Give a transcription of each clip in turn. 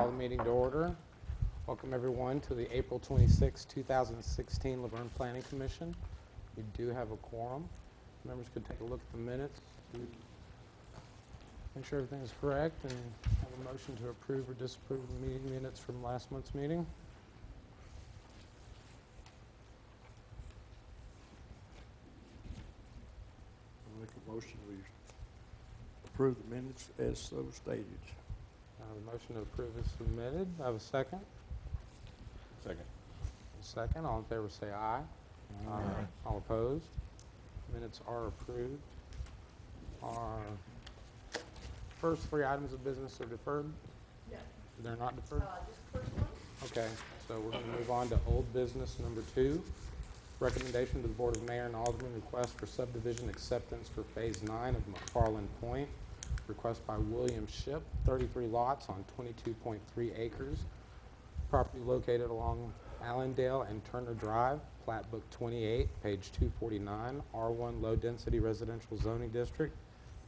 Call the meeting to order. Welcome everyone to the April 26, 2016 Laverne Planning Commission. We do have a quorum. Members could take a look at the minutes to make sure everything is correct and have a motion to approve or disapprove the meeting minutes from last month's meeting. I'll make a motion we approve the minutes as so stated. The motion to approve is submitted. I have a second. Second. Second. All in favor say aye. Aye. All opposed? Minutes are approved. Our first three items of business are deferred? Yeah. They're not deferred? Just first one. Okay, so we're going to move on to old business number 2. Recommendation to the Board of Mayor and Alderman request for subdivision acceptance for Phase 9 of McFarlin Pointe. Request by William Ship, 33 lots on 22.3 acres. Property located along Allendale and Turner Drive, Plat Book 28, page 249, R1 Low Density Residential Zoning District.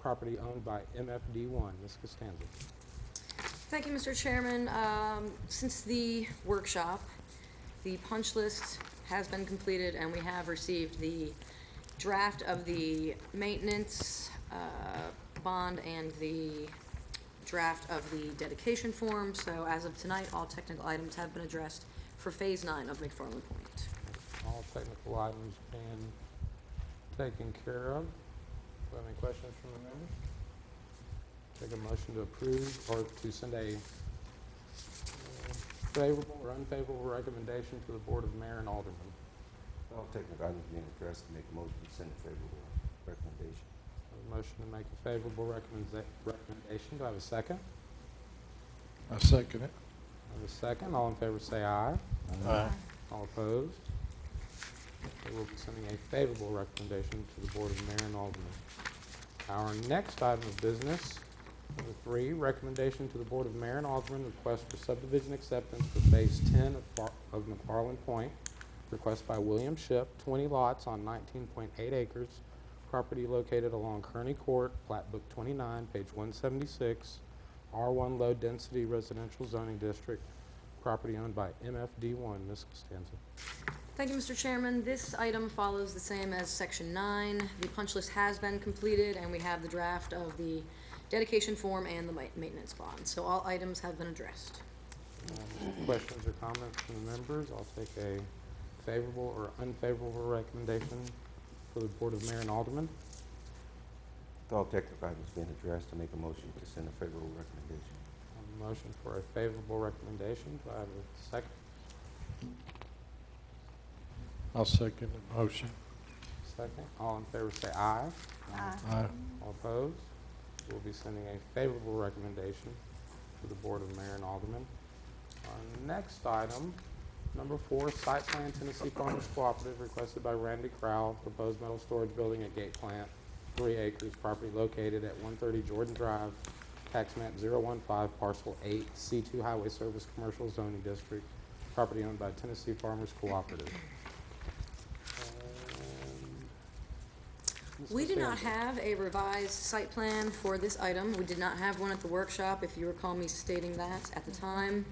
Property owned by MFD1. Ms. Costanza. Thank you, Mr. Chairman. Since the workshop, the punch list has been completed and we have received the draft of the maintenance bond and the draft of the dedication form. So as of tonight, all technical items have been addressed for Phase 9 of McFarlin Pointe. All technical items being taken care of. Do you have any questions from the members? Take a motion to approve or to send a favorable or unfavorable recommendation to the Board of Mayor and Aldermen. All technical items being addressed, make a motion to send a favorable recommendation. A motion to make a favorable recommendation. Do I have a second? I second it. I have a second. All in favor say aye. Aye. All opposed? We will be sending a favorable recommendation to the Board of Mayor and Aldermen. Our next item of business, number 3, recommendation to the Board of Mayor and Aldermen request for subdivision acceptance for Phase 10 of McFarlin Pointe. Request by William Ship, 20 lots on 19.8 acres. Property located along Kearney Court, Plat Book 29, page 176, R1 Low Density Residential Zoning District. Property owned by MFD1. Ms. Costanza. Thank you, Mr. Chairman. This item follows the same as Section 9. The punch list has been completed and we have the draft of the dedication form and the maintenance bond. So all items have been addressed. Questions or comments from the members? I'll take a favorable or unfavorable recommendation for the Board of Mayor and Aldermen. With all technical items being addressed, to make a motion to send a favorable recommendation. A motion for a favorable recommendation. Do I have a second? I'll second the motion. Second. All in favor say aye. Aye. All opposed? We'll be sending a favorable recommendation to the Board of Mayor and Aldermen. Our next item, number 4, site plan Tennessee Farmers Cooperative requested by Randy Crowell, proposed metal storage building at Gate Plant, 3 acres, property located at 130 Jordan Drive, tax map 015, parcel 8, C2 Highway Service Commercial Zoning District, property owned by Tennessee Farmers Cooperative. We do not have a revised site plan for this item. We did not have one at the workshop, if you recall me stating that at the time.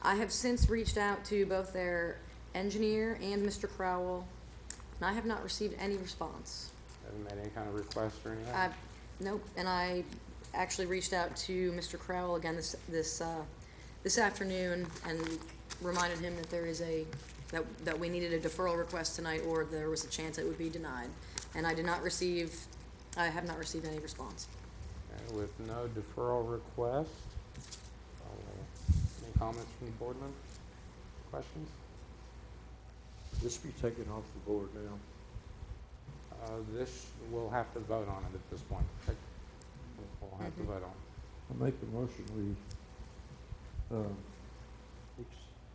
I have since reached out to both their engineer and Mr. Crowell, and I have not received any response. Haven't made any kind of request or anything? Nope, and I actually reached out to Mr. Crowell again this afternoon and reminded him that there is that we needed a deferral request tonight, or there was a chance it would be denied. And I have not received any response. Okay, with no deferral request, any comments from the board members? Questions? This be taken off the board now. This, we'll have to vote on it at this point. Okay? We'll have to vote on it. I make the motion we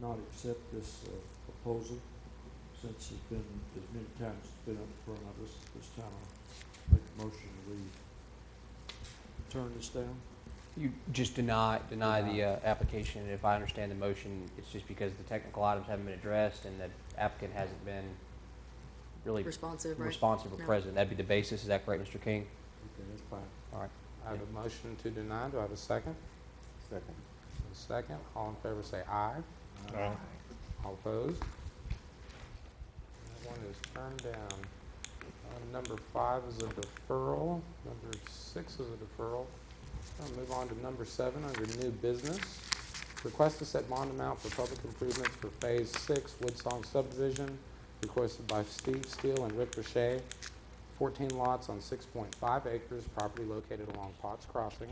not accept this proposal, since it's been as many times it's been up in front of us. This time I make a motion we turn this down. You just deny the application. If I understand the motion, it's just because the technical items haven't been addressed and the applicant hasn't been really responsive, right? Responsive or present. That'd be the basis. Is that correct, Mr. King? Okay, that's fine. All right. I have a motion to deny. Do I have a second? Second. A second. All in favor say aye. Aye. All opposed? That one is turned down. Number 5 is a deferral. Number 6 is a deferral. I'll move on to number 7 under new business. Request to set bond amount for public improvements for Phase 6 Woodsong Subdivision, requested by Steve Steele and Rick Richey. 14 lots on 6.5 acres, property located along Potts Crossing,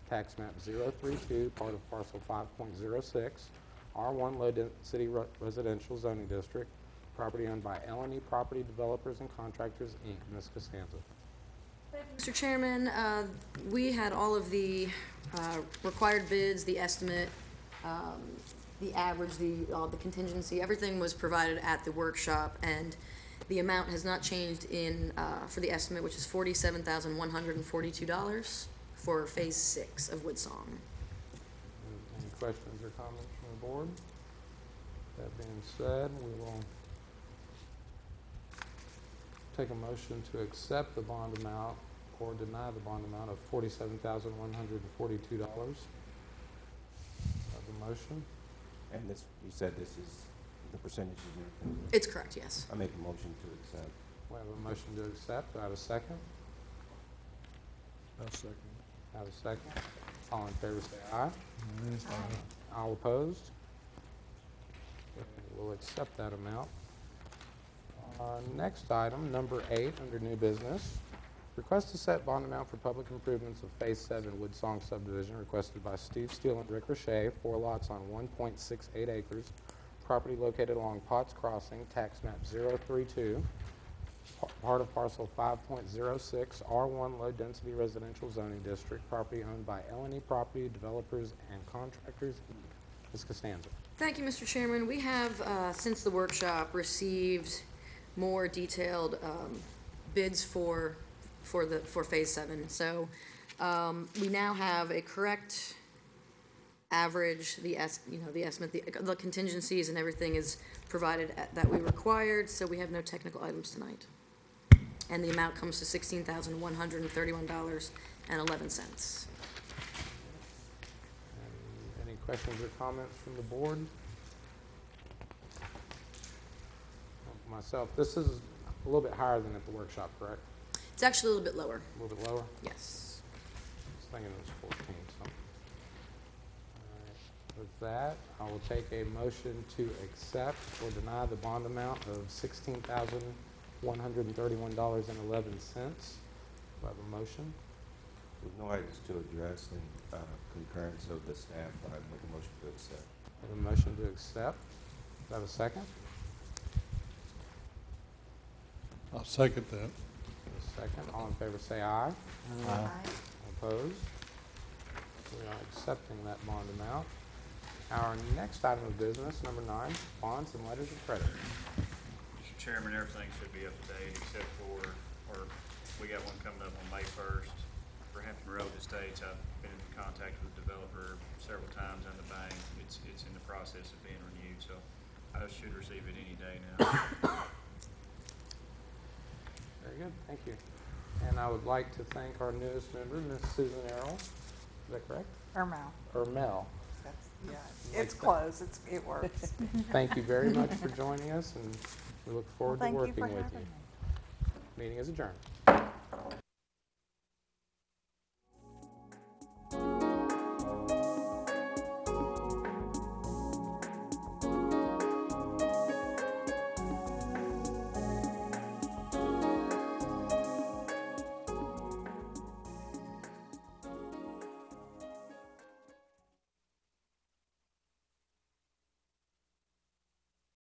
tax map 032, part of parcel 5.06, R1 low density residential zoning district, property owned by L&E Property Developers and Contractors, Inc., Ms. Costanza. Mr. Chairman, we had all of the required bids, the estimate, the average, all the contingency, everything was provided at the workshop, and the amount has not changed for the estimate, which is $47,142 for Phase 6 of Woodsong. Any questions or comments from the board? That being said, we will take a motion to accept the bond amount or deny the bond amount of $47,142. Have a motion? And this, you said this is the percentages and everything? It's correct, yes. I make a motion to accept. We have a motion to accept. Do I have a second? I'll second. I have a second. All in favor say aye. All opposed? Okay, we'll accept that amount. Next item, number 8, under new business. Request to set bond amount for public improvements of Phase 7 Woodsong Subdivision, requested by Steve Steele and Rick Richey, 4 lots on 1.68 acres, property located along Potts Crossing, tax map 032, part of parcel 5.06, R1 low density residential zoning district, property owned by L&E Property Developers and Contractors, Ms. Costanza. Thank you, Mr. Chairman. We have, since the workshop, received more detailed bids for Phase 7. So we now have a correct average, the estimate, the contingencies and everything is provided that we required, so we have no technical items tonight. And the amount comes to $16,131.11. Any questions or comments from the board? Myself, this is a little bit higher than at the workshop, correct? It's actually a little bit lower. A little bit lower? Yes. I was thinking it was 14 something. All right. With that, I will take a motion to accept or deny the bond amount of $16,131.11. Do I have a motion? With no items to address and concurrence of the staff, I make a motion to accept. I have a motion to accept. Do I have a second? I'll second that. Second. All in favor say aye. Aye. Opposed? We are accepting that bond amount. Our next item of business, number 9, bonds and letters of credit. Mr. Chairman, everything should be up to date except for, we got one coming up on May 1st for Hampton Road Estates. I've been in contact with the developer several times and the bank. It's in the process of being renewed, so I should receive it any day now. Very good, thank you. And I would like to thank our newest member, Ms. Susan Errol. Is that correct? Ermel. Ermel. Yeah, it's close. It works. Thank you very much for joining us, and we look forward to Thank you working for with having you. me. Meeting is adjourned.